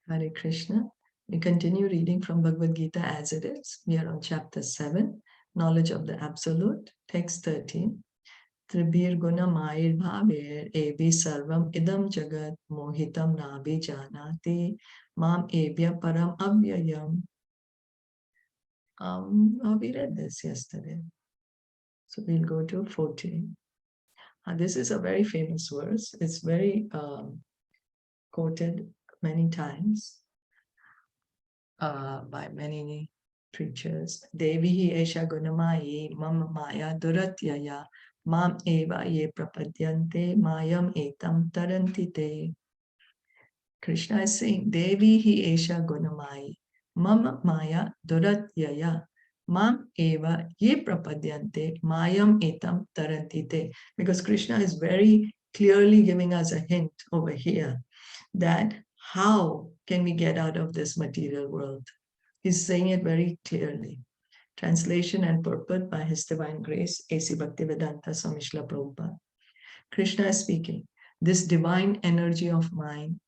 Hare Krishna. We continue reading from Bhagavad Gita as it is. We are on chapter 7, Knowledge of the Absolute, text 13. Tribhir guna mayir bhaver evi sarvam idam jagat mohitam nabi janati mam evya param avyayam. We read this yesterday. So we'll go to 14. This is a very famous verse. It's very quoted many times. By many preachers. Devi hi esha gunamayi mama maya duratyaya mam eva ye prapadyante mayam etam tarantite. Krishna is saying, Devi hi esha gunamayi mama maya duratyaya mam eva ye prapadyante mayam etam tarantite. Because Krishna is very clearly giving us a hint over here that how can we get out of this material world? He's saying it very clearly. Translation and purport by His Divine Grace, A.C. Bhaktivedanta Swami Srila Prabhupada. Krishna is speaking, this divine energy of mine.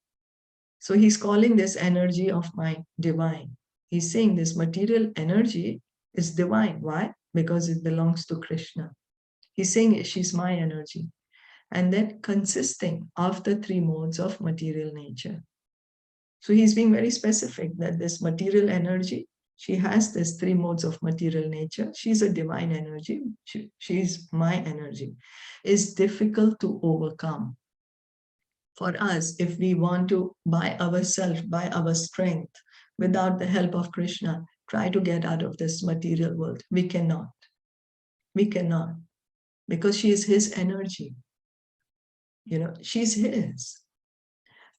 So he's calling this energy of mine divine. He's saying this material energy is divine. Why? Because it belongs to Krishna. He's saying she's my energy. And then consisting of the three modes of material nature. So he's being very specific that this material energy, she has these three modes of material nature. She's a divine energy. She's my energy. Is difficult to overcome. For us, if we want to, by ourselves, by our strength, without the help of Krishna, try to get out of this material world, we cannot. We cannot. Because she is his energy. She's his.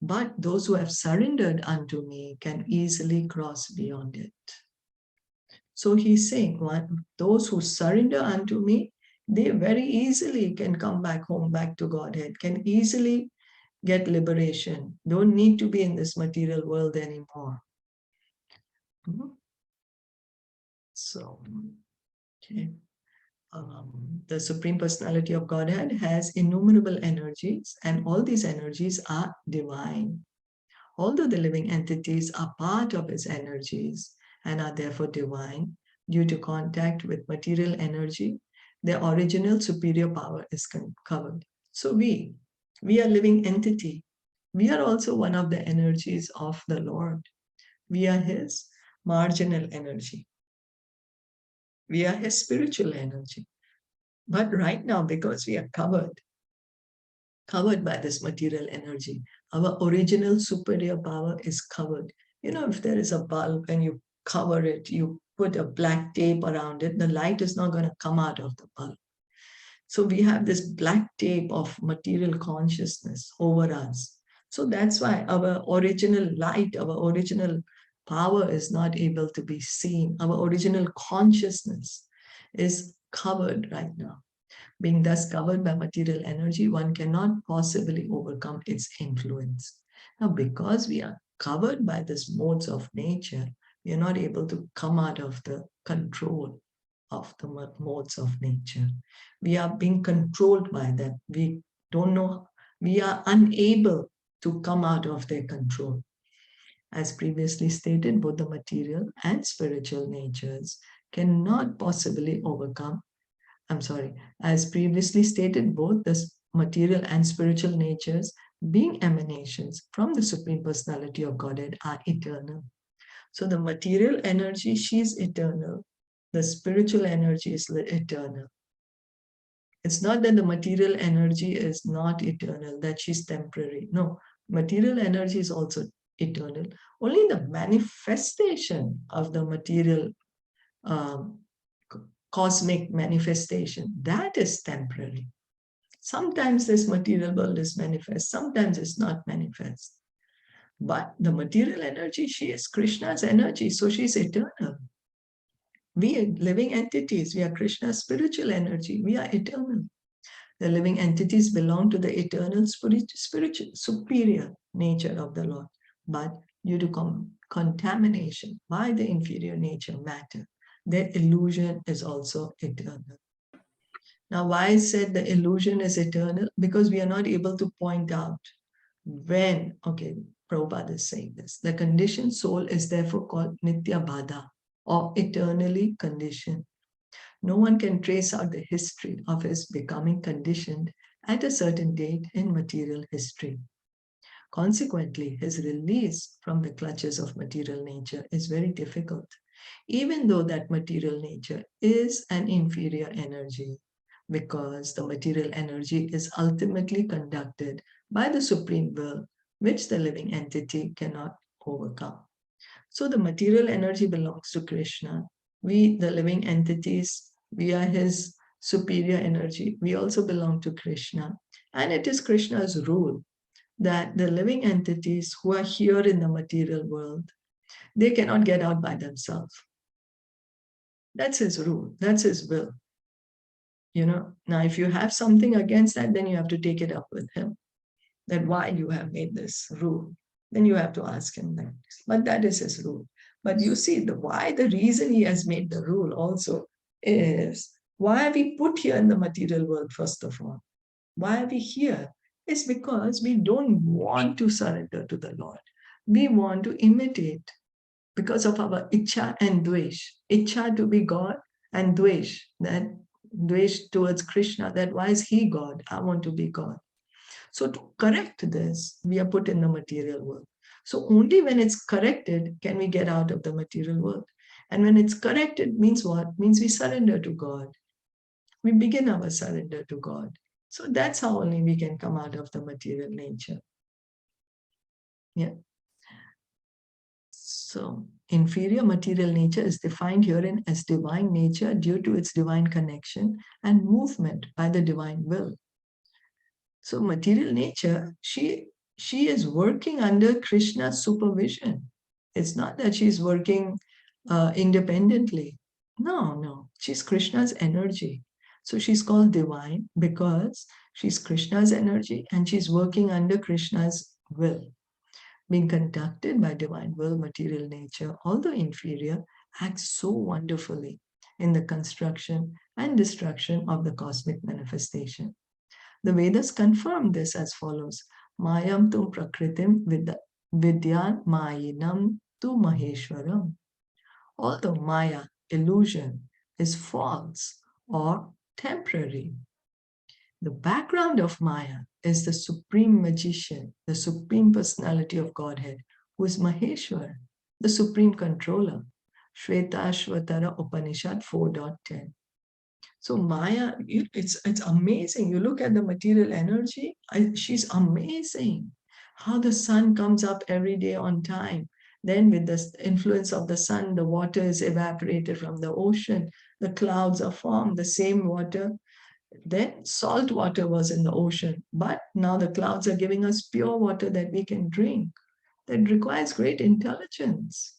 But those who have surrendered unto me can easily cross beyond it. So he's saying, those who surrender unto me, they very easily can come back home, back to Godhead, can easily get liberation, don't need to be in this material world anymore. So, okay. The Supreme Personality of Godhead has innumerable energies, and all these energies are divine. Although the living entities are part of his energies and are therefore divine, due to contact with material energy, their original superior power is covered. So we are living entity. We are also one of the energies of the Lord. We are his marginal energy. We are his spiritual energy. But right now, because we are covered by this material energy, our original superior power is covered. If there is a bulb and you cover it, you put a black tape around it, the light is not going to come out of the bulb. So we have this black tape of material consciousness over us. So that's why our original light, our original power is not able to be seen. Our original consciousness is covered right now. Being thus covered by material energy, one cannot possibly overcome its influence. Now, because we are covered by these modes of nature, we are not able to come out of the control of the modes of nature. We are being controlled by them. We don't know, we are unable to come out of their control. As previously stated, both the material and spiritual natures cannot possibly overcome. As previously stated, both the material and spiritual natures, being emanations from the Supreme Personality of Godhead, are eternal. So the material energy, she is eternal. The spiritual energy is eternal. It's not that the material energy is not eternal, that she's temporary. No, material energy is also eternal. Only the manifestation of the material cosmic manifestation, that is temporary. Sometimes this material world is manifest, sometimes it's not manifest. But the material energy, she is Krishna's energy, so she's eternal. We are living entities, we are Krishna's spiritual energy, we are eternal. The living entities belong to the eternal spiritual superior nature of the Lord. But due to contamination by the inferior nature matter, their illusion is also eternal. Now, why I said the illusion is eternal? Because we are not able to point out When, okay, Prabhupada is saying this, the conditioned soul is therefore called Nitya Bada, or eternally conditioned. No one can trace out the history of his becoming conditioned at a certain date in material history. Consequently, his release from the clutches of material nature is very difficult, even though that material nature is an inferior energy, because the material energy is ultimately conducted by the supreme will, which the living entity cannot overcome. So the material energy belongs to Krishna. We, the living entities, we are his superior energy. We also belong to Krishna. And it is Krishna's rule that the living entities who are here in the material world, they cannot get out by themselves. That's his rule. That's his will. Now if you have something against that, then you have to take it up with him, that why you have made this rule. Then you have to ask him that. But that is his rule. But you see, the reason he has made the rule also is, why are we put here in the material world, first of all? Why are we here? It's because we don't want to surrender to the Lord. We want to imitate because of our ichcha and dvesh. Ichcha to be God, and dvesh, that dvesh towards Krishna, that why is he God? I want to be God. So to correct this, we are put in the material world. So only when it's corrected can we get out of the material world. And when it's corrected means what? Means we surrender to God. We begin our surrender to God. So that's how only we can come out of the material nature. Yeah. So inferior material nature is defined herein as divine nature due to its divine connection and movement by the divine will. So material nature, she is working under Krishna's supervision. It's not that she's working independently. No. She's Krishna's energy. So she's called divine because she's Krishna's energy and she's working under Krishna's will. Being conducted by divine will, material nature, although inferior, acts so wonderfully in the construction and destruction of the cosmic manifestation. The Vedas confirm this as follows: Mayam tu prakritim vidyan mayinam tu maheshwaram. Although Maya, illusion, is false or temporary, the background of Maya is the supreme magician, the supreme personality of Godhead, who is Maheshwar, the supreme controller. Shvetashvatara Upanishad 4.10. So Maya, it's amazing. You look at the material energy, she's amazing. How the sun comes up every day on time. Then with the influence of the sun, the water is evaporated from the ocean. The clouds are formed, the same water. Then salt water was in the ocean. But now the clouds are giving us pure water that we can drink. That requires great intelligence.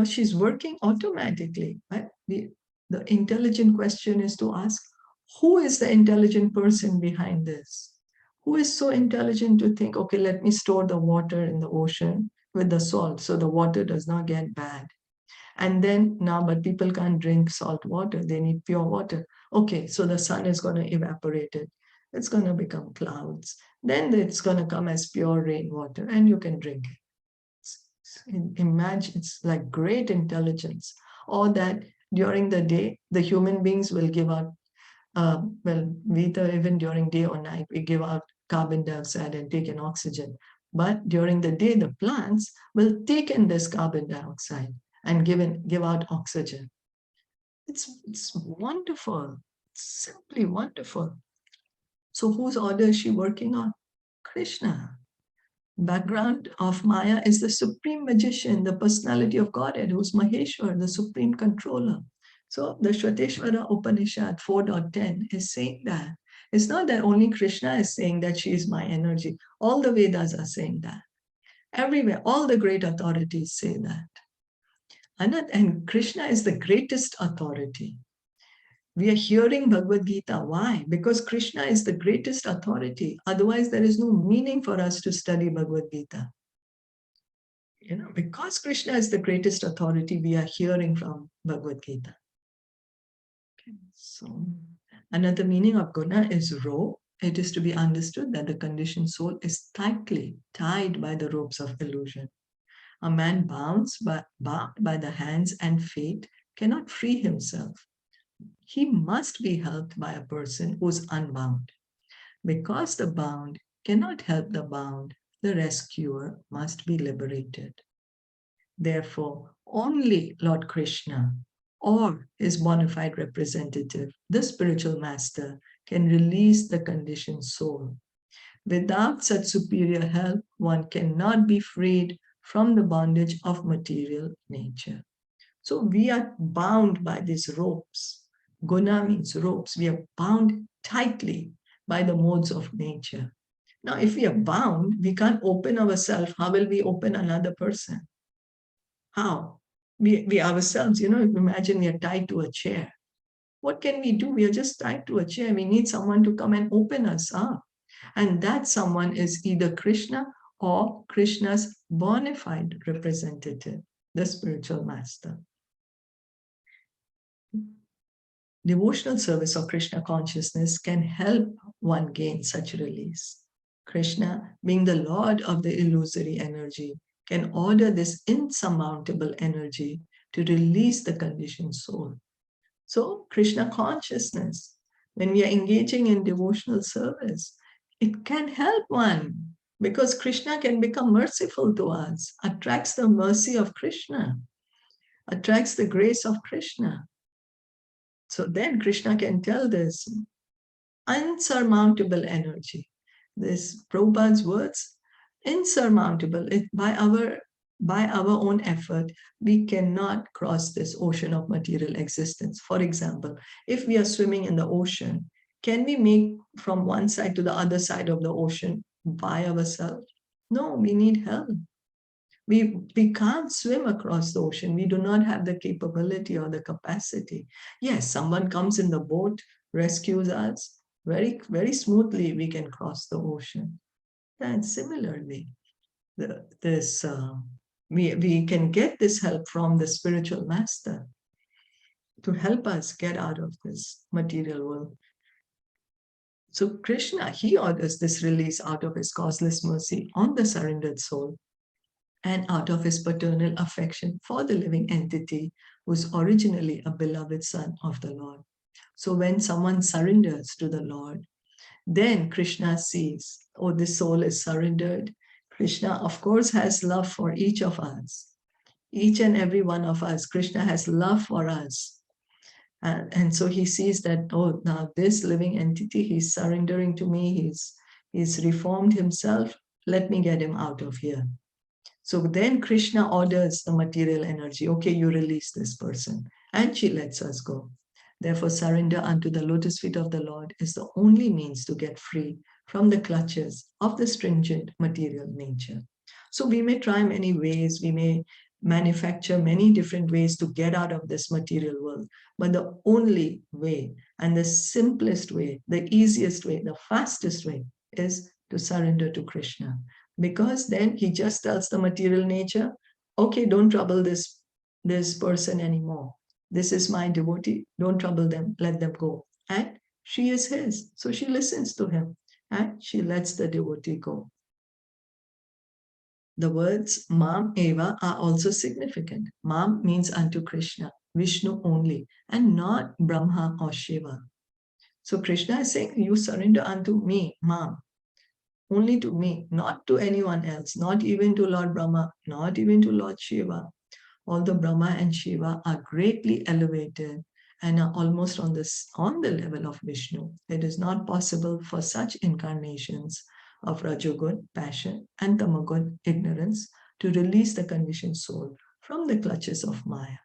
She's working automatically. Right? The intelligent question is to ask, who is the intelligent person behind this? Who is so intelligent to think, okay, let me store the water in the ocean with the salt so the water does not get bad. And then now, but people can't drink salt water. They need pure water. Okay, so the sun is going to evaporate it. It's going to become clouds. Then it's going to come as pure rainwater and you can drink it. Imagine, it's like great intelligence. Or that during the day, the human beings will give out, even during day or night, we give out carbon dioxide and take in oxygen. But during the day, the plants will take in this carbon dioxide and give out oxygen. It's wonderful, it's simply wonderful. So whose order is she working on? Krishna. Background of Maya is the supreme magician, the personality of Godhead, who's Maheshwar, the supreme controller. So the Shvateshvara Upanishad 4.10 is saying that. It's not that only Krishna is saying that she is my energy. All the Vedas are saying that. Everywhere, all the great authorities say that. And Krishna is the greatest authority. We are hearing Bhagavad Gita. Why? Because Krishna is the greatest authority. Otherwise, there is no meaning for us to study Bhagavad Gita. Because Krishna is the greatest authority, we are hearing from Bhagavad Gita. Okay, so another meaning of guna is raw, it is to be understood that the conditioned soul is tightly tied by the ropes of illusion. A man bound by the hands and feet cannot free himself. He must be helped by a person who is unbound. Because the bound cannot help the bound, the rescuer must be liberated. Therefore, only Lord Krishna or his bona fide representative, the spiritual master, can release the conditioned soul. Without such superior help, one cannot be freed from the bondage of material nature. So we are bound by these ropes. Guna means ropes. We are bound tightly by the modes of nature. Now, if we are bound, we can't open ourselves. How will we open another person? How? We ourselves, imagine we are tied to a chair. What can we do? We are just tied to a chair. We need someone to come and open us up. And that someone is either Krishna or Krishna's bona fide representative, the spiritual master. Devotional service of Krishna consciousness can help one gain such release. Krishna, being the Lord of the illusory energy, can order this insurmountable energy to release the conditioned soul. So, Krishna consciousness, when we are engaging in devotional service, it can help one because Krishna can become merciful to us, attracts the mercy of Krishna, attracts the grace of Krishna. So then Krishna can tell this unsurmountable energy. This Prabhupada's words, insurmountable. By our own effort, we cannot cross this ocean of material existence. For example, if we are swimming in the ocean, can we make from one side to the other side of the ocean by ourselves? No, we need help. We can't swim across the ocean. We do not have the capability or the capacity. Yes, someone comes in the boat, rescues us. Very, very smoothly we can cross the ocean. And similarly, we can get this help from the spiritual master to help us get out of this material world. So Krishna, he orders this release out of his causeless mercy on the surrendered soul and out of his paternal affection for the living entity who is originally a beloved son of the Lord. So when someone surrenders to the Lord, then Krishna sees, oh, this soul is surrendered. Krishna, of course, has love for each of us. Each and every one of us, Krishna has love for us. And so he sees that, oh, now this living entity, he's surrendering to me. He's reformed himself. Let me get him out of here. So then Krishna orders the material energy. Okay, you release this person. And she lets us go. Therefore, surrender unto the lotus feet of the Lord is the only means to get free from the clutches of the stringent material nature. So we may try many ways, we may manufacture many different ways to get out of this material world, but the only way and the simplest way, the easiest way, the fastest way is to surrender to Krishna. Because then he just tells the material nature, okay, don't trouble this person anymore. This is my devotee, don't trouble them, let them go. And she is his, so she listens to him and she lets the devotee go. The words Mam Eva are also significant. Mam means unto Krishna, Vishnu only, and not Brahma or Shiva. So Krishna is saying, you surrender unto me, Mam, only to me, not to anyone else, not even to Lord Brahma, not even to Lord Shiva. Although Brahma and Shiva are greatly elevated and are almost on the level of Vishnu, it is not possible for such incarnations of Rajogun, passion, and Tamagun, ignorance, to release the conditioned soul from the clutches of Maya.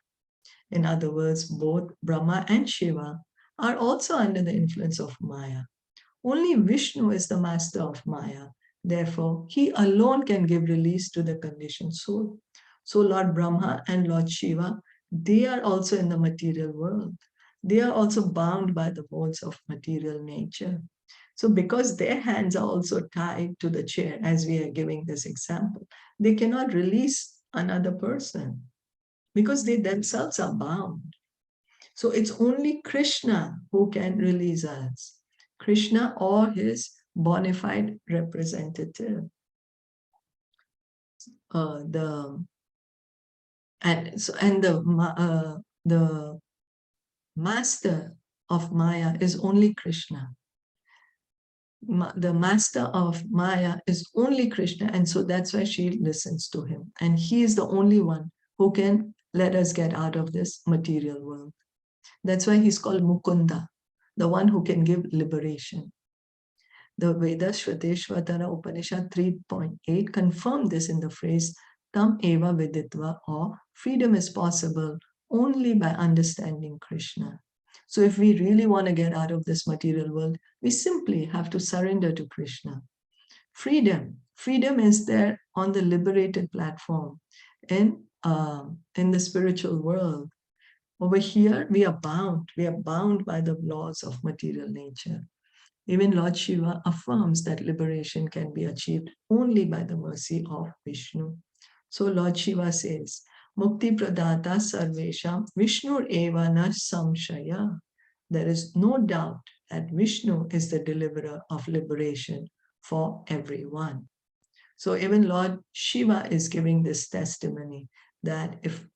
In other words, both Brahma and Shiva are also under the influence of Maya. Only Vishnu is the master of Maya. Therefore, he alone can give release to the conditioned soul. So Lord Brahma and Lord Shiva, they are also in the material world. They are also bound by the modes of material nature. So because their hands are also tied to the chair, as we are giving this example, they cannot release another person because they themselves are bound. So it's only Krishna who can release us. Krishna or his bona fide representative. The master of Maya is only Krishna. The master of Maya is only Krishna, and so that's why she listens to him. And he is the only one who can let us get out of this material world. That's why he's called Mukunda, the one who can give liberation. The Vedas Shvateshvatara Upanishad 3.8 confirm this in the phrase Tam Eva Viditva, or freedom is possible only by understanding Krishna. So if we really want to get out of this material world, we simply have to surrender to Krishna. Freedom is there on the liberated platform in the spiritual world. Over here, we are bound by the laws of material nature. Even Lord Shiva affirms that liberation can be achieved only by the mercy of Vishnu. So Lord Shiva says, Mukti Pradata Sarvesham Vishnu Eva na Samshaya. There is no doubt that Vishnu is the deliverer of liberation for everyone. So even Lord Shiva is giving this testimony that if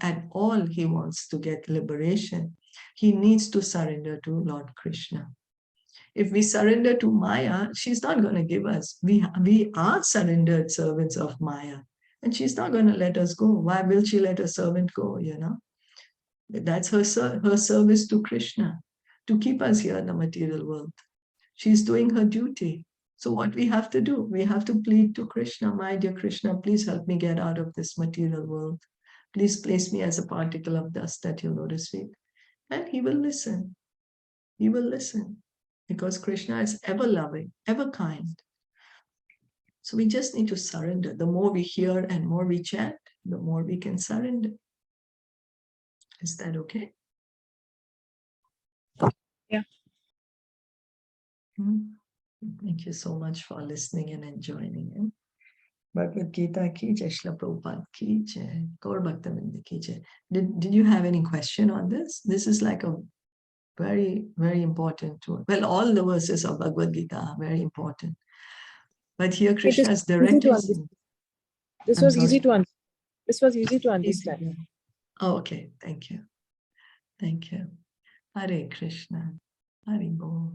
at all he wants to get liberation, he needs to surrender to Lord Krishna. If we surrender to Maya, she's not going to give us. We are surrendered servants of Maya, and she's not going to let us go. Why will she let a servant go, That's her service to Krishna, to keep us here in the material world. She's doing her duty. So what we have to do, we have to plead to Krishna, my dear Krishna, please help me get out of this material world. Please place me as a particle of dust at your lotus feet. And he will listen. He will listen. Because Krishna is ever loving, ever kind. So we just need to surrender. The more we hear and more we chant, the more we can surrender. Is that okay? Yeah. Thank you so much for listening and enjoying it. Bhagavad Gita ki jai, Srila Prabhupada ki jai, Gaur Bhaktavinda ki jai. Did you have any question on this? This is like a very, very important tool. Well, all the verses of Bhagavad Gita are very important. But here Krishna is directly saying. This was easy to understand. Oh, okay. Thank you. Thank you. Hare Krishna. Hare Bol.